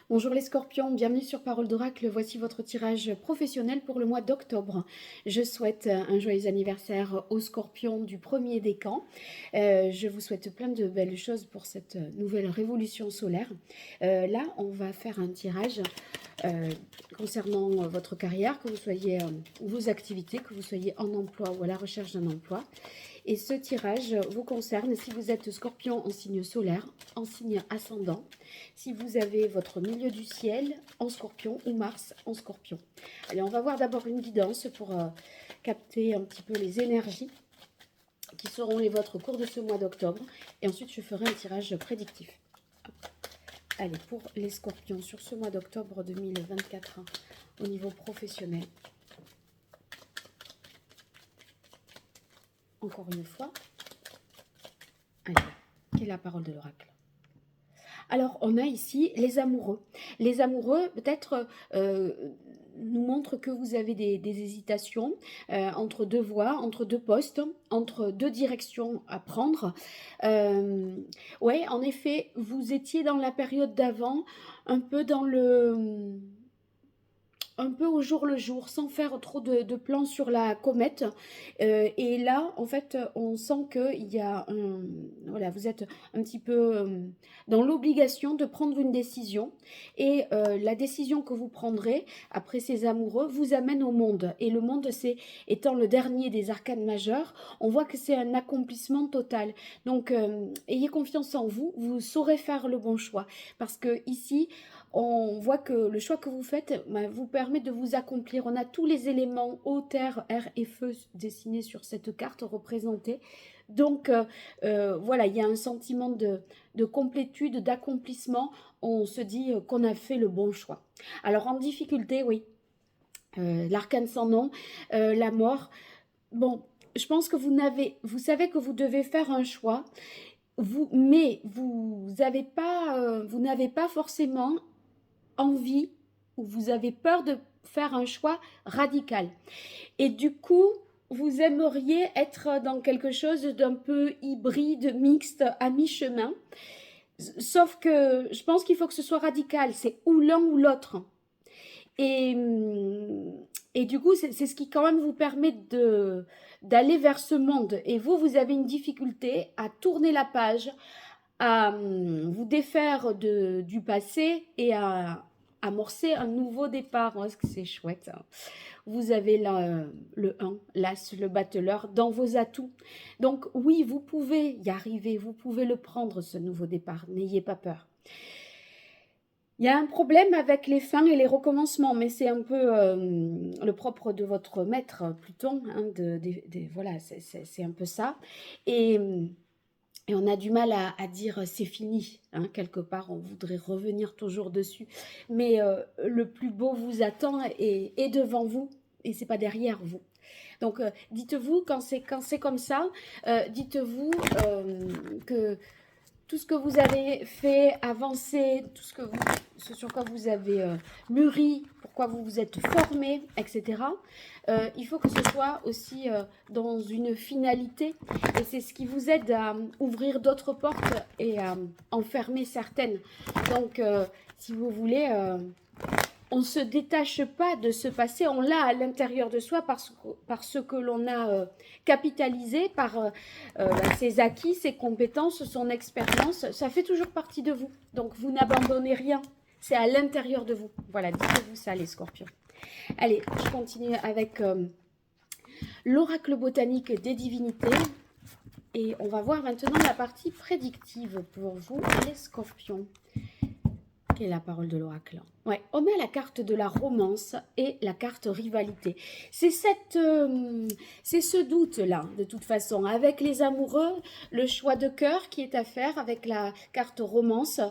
Bonjour les scorpions, bienvenue sur Parole d'Oracle. Voici votre tirage professionnel pour le mois d'octobre. Je souhaite un joyeux anniversaire aux scorpions du premier décan. Je vous souhaite plein de belles choses pour cette nouvelle révolution solaire. Là, on va faire un tirage concernant votre carrière, que vous soyez vos activités, que vous soyez en emploi ou à la recherche d'un emploi. Et ce tirage vous concerne si vous êtes scorpion en signe solaire, en signe ascendant, si vous avez votre milieu du ciel en scorpion ou Mars en scorpion. Allez, on va voir d'abord une guidance pour capter un petit peu les énergies qui seront les vôtres au cours de ce mois d'octobre. Et ensuite, je ferai un tirage prédictif. Allez, pour les scorpions, sur ce mois d'octobre 2024, au niveau professionnel. Encore une fois. Allez, quelle est la parole de l'oracle? Alors, on a ici les amoureux. Les amoureux, peut-être, nous montrent que vous avez des hésitations entre deux voies, entre deux postes, entre deux directions à prendre. Ouais, en effet, vous étiez dans la période d'avant, un peu dans le... un peu au jour le jour, sans faire trop de plans sur la comète. Et là, en fait, on sent qu'il y a un... Voilà, vous êtes un petit peu dans l'obligation de prendre une décision. Et la décision que vous prendrez après ces amoureux vous amène au monde. Et le monde, c'est étant le dernier des arcanes majeurs, on voit que c'est un accomplissement total. Donc, ayez confiance en vous, vous saurez faire le bon choix. Parce que ici, on voit que le choix que vous faites vous permet de vous accomplir. On a tous les éléments eau, terre, air et feu dessinés sur cette carte représentée. Donc voilà, il y a un sentiment de complétude, d'accomplissement. On se dit qu'on a fait le bon choix. Alors en difficulté, oui, l'arcane sans nom, la mort. Bon, je pense que vous savez que vous devez faire un choix. Mais vous n'avez pas forcément envie ou vous avez peur de faire un choix radical. Et du coup, vous aimeriez être dans quelque chose d'un peu hybride, mixte, à mi-chemin. Sauf que je pense qu'il faut que ce soit radical. C'est ou l'un ou l'autre. Et, et du coup, c'est ce qui quand même vous permet d'aller vers ce monde. Et vous avez une difficulté à tourner la page, à vous défaire du passé et à amorcer un nouveau départ. Oh, est-ce que c'est chouette, hein. Vous avez le 1, l'As, le battleur, dans vos atouts. Donc oui, vous pouvez y arriver, vous pouvez le prendre, ce nouveau départ. N'ayez pas peur. Il y a un problème avec les fins et les recommencements, mais c'est un peu le propre de votre maître, Pluton. Hein, voilà, c'est un peu ça. Et on a du mal à dire c'est fini, hein, quelque part, on voudrait revenir toujours dessus. Mais le plus beau vous attend et est devant vous, et c'est pas derrière vous. Donc dites-vous, quand c'est comme ça, dites-vous que tout ce que vous avez fait avancer, ce sur quoi vous avez mûri, pourquoi vous vous êtes formé, etc. Il faut que ce soit aussi dans une finalité. Et c'est ce qui vous aide à ouvrir d'autres portes et à en fermer certaines. Donc, si vous voulez, on ne se détache pas de ce passé, on l'a à l'intérieur de soi par ce que l'on a capitalisé, par ses acquis, ses compétences, son expérience. Ça fait toujours partie de vous. Donc, vous n'abandonnez rien. C'est à l'intérieur de vous. Voilà, dites-vous ça, les scorpions. Allez, je continue avec l'oracle botanique des divinités. Et on va voir maintenant la partie prédictive pour vous, les scorpions. Quelle est la parole de l'oracle? Ouais, on a la carte de la romance et la carte rivalité. C'est ce doute-là, de toute façon. Avec les amoureux, le choix de cœur qui est à faire avec la carte romance.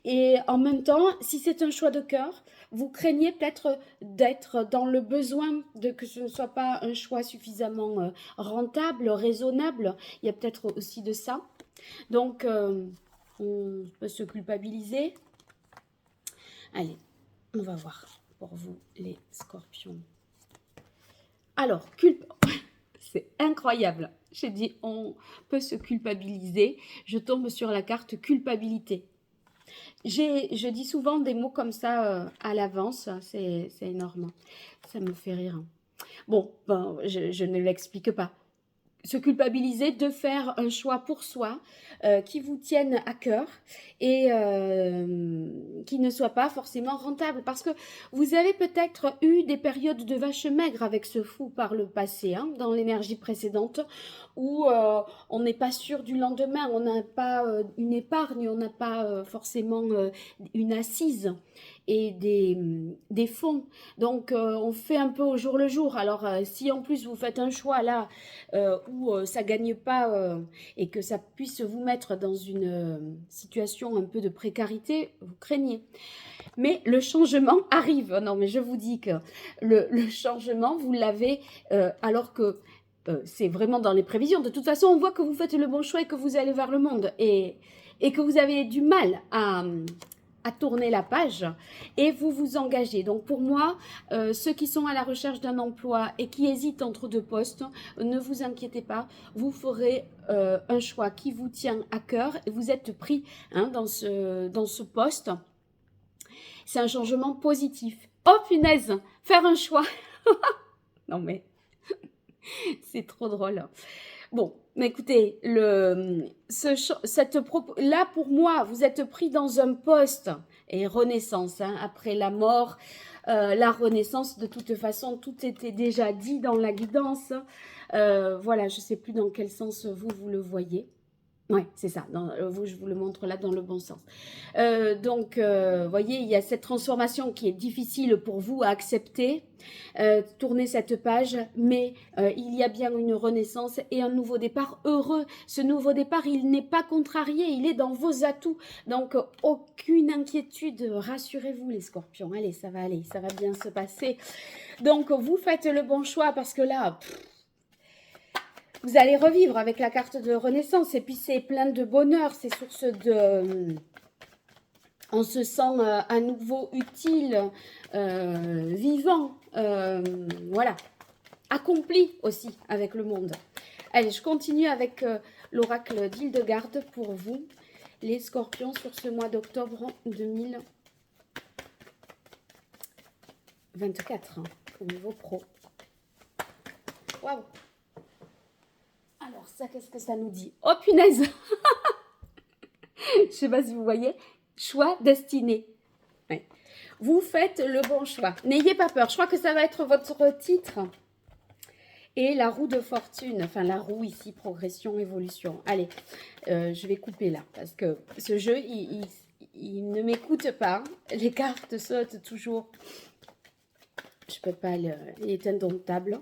Et en même temps, si c'est un choix de cœur, vous craignez peut-être d'être dans le besoin de que ce ne soit pas un choix suffisamment rentable, raisonnable. Il y a peut-être aussi de ça. Donc, on peut se culpabiliser. Allez, on va voir pour vous les scorpions. Alors, c'est incroyable. J'ai dit on peut se culpabiliser. Je tombe sur la carte culpabilité. Je dis souvent des mots comme ça à l'avance, c'est énorme. Ça me fait rire. Bon, ben, je ne l'explique pas. Se culpabiliser de faire un choix pour soi qui vous tienne à cœur et qui ne soit pas forcément rentable. Parce que vous avez peut-être eu des périodes de vache maigre avec ce fou par le passé, hein, dans l'énergie précédente, où on n'est pas sûr du lendemain, on n'a pas une épargne, on n'a pas forcément une assise et des fonds. Donc, on fait un peu au jour le jour. Alors, si en plus vous faites un choix là où ça ne gagne pas et que ça puisse vous mettre dans une situation un peu de précarité, vous craignez. Mais le changement arrive. Non, mais je vous dis que le changement, vous l'avez alors que c'est vraiment dans les prévisions. De toute façon, on voit que vous faites le bon choix et que vous allez vers le monde et que vous avez du mal à tourner la page et vous vous engagez. Donc pour moi, ceux qui sont à la recherche d'un emploi et qui hésitent entre deux postes, ne vous inquiétez pas, vous ferez un choix qui vous tient à cœur et vous êtes pris hein, dans ce poste. C'est un changement positif. Oh punaise, faire un choix. Non mais, c'est trop drôle. Bon, mais écoutez, là pour moi, vous êtes pris dans un poste et renaissance, hein, après la mort, la renaissance, de toute façon, tout était déjà dit dans la guidance. Voilà, je ne sais plus dans quel sens vous le voyez. Oui, c'est ça. Je vous le montre là dans le bon sens. Donc, voyez, il y a cette transformation qui est difficile pour vous à accepter. Tournez cette page, mais il y a bien une renaissance et un nouveau départ heureux. Ce nouveau départ, il n'est pas contrarié, il est dans vos atouts. Donc, aucune inquiétude. Rassurez-vous, les scorpions. Allez, ça va bien se passer. Donc, vous faites le bon choix parce que là... vous allez revivre avec la carte de renaissance et puis c'est plein de bonheur, c'est source de... on se sent à nouveau utile, vivant, voilà, accompli aussi avec le monde. Allez, je continue avec l'oracle d'Hildegarde pour vous, les scorpions, sur ce mois d'octobre 2024, hein, au niveau pro. Waouh! Alors ça, qu'est-ce que ça nous dit? Oh punaise! Je ne sais pas si vous voyez. Choix destiné. Ouais. Vous faites le bon choix. N'ayez pas peur. Je crois que ça va être votre titre. Et la roue de fortune. Enfin, la roue ici, progression, évolution. Allez, je vais couper là. Parce que ce jeu, il ne m'écoute pas. Les cartes sautent toujours. Je ne peux pas, il est indomptable.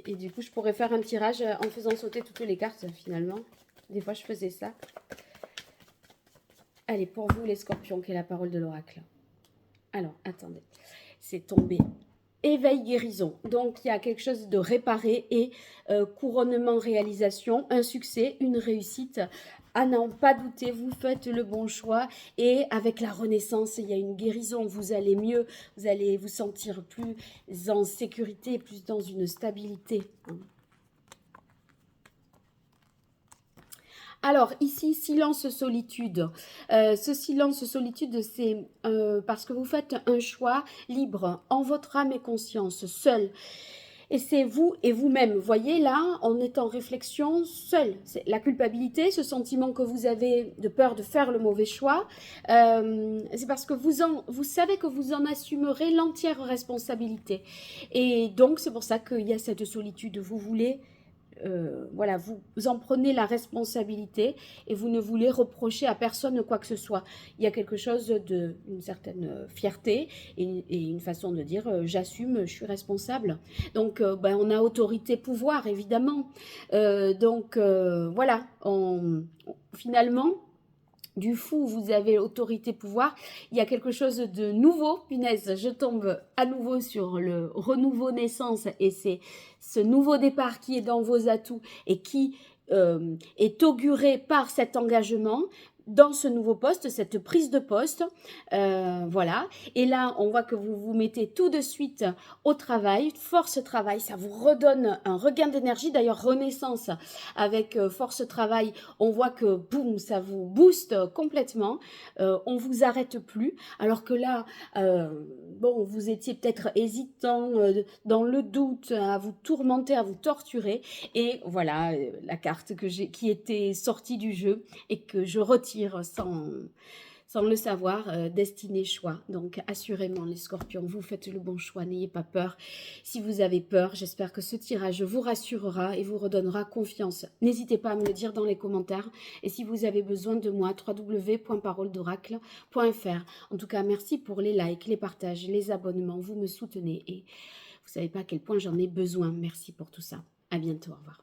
Et du coup, je pourrais faire un tirage en faisant sauter toutes les cartes, finalement. Des fois, je faisais ça. Allez, pour vous, les scorpions, qui est la parole de l'oracle. Alors, attendez. C'est tombé. Éveil, guérison. Donc, il y a quelque chose de réparé et couronnement, réalisation. Un succès, une réussite. Ah non, pas douter, vous faites le bon choix. Et avec la renaissance, il y a une guérison. Vous allez mieux, vous allez vous sentir plus en sécurité, plus dans une stabilité. Alors, ici, silence, solitude. Ce silence, solitude, c'est parce que vous faites un choix libre, en votre âme et conscience, seul. Et c'est vous et vous-même. Vous voyez, là, on est en réflexion seul. La culpabilité, ce sentiment que vous avez de peur de faire le mauvais choix, c'est parce que vous savez que vous en assumerez l'entière responsabilité. Et donc, c'est pour ça qu'il y a cette solitude. Vous voulez... voilà, vous en prenez la responsabilité et vous ne voulez reprocher à personne quoi que ce soit. Il y a quelque chose d'une certaine fierté et une façon de dire j'assume, je suis responsable. Donc ben, on a autorité, pouvoir évidemment. Donc voilà, finalement... du fou, vous avez autorité, pouvoir, il y a quelque chose de nouveau, punaise, je tombe à nouveau sur le renouveau naissance et c'est ce nouveau départ qui est dans vos atouts et qui est auguré par cet engagement. dans ce nouveau poste, cette prise de poste, voilà. Et là, on voit que vous vous mettez tout de suite au travail, force travail, ça vous redonne un regain d'énergie. D'ailleurs, renaissance avec force travail, on voit que boum, ça vous booste complètement. On vous arrête plus. Alors que là, bon, vous étiez peut-être hésitant, dans le doute, à vous tourmenter, à vous torturer. Et voilà, la carte qui était sortie du jeu et que je retire sans le savoir, destinée choix. Donc assurément les scorpions, vous faites le bon choix, n'ayez pas peur. Si vous avez peur, j'espère que ce tirage vous rassurera et vous redonnera confiance. N'hésitez pas à me le dire dans les commentaires. Et si vous avez besoin de moi, www.paroledoracle.fr. En tout cas, merci pour les likes, les partages, les abonnements. Vous me soutenez et vous savez pas à quel point j'en ai besoin. Merci pour tout ça. À bientôt, au revoir.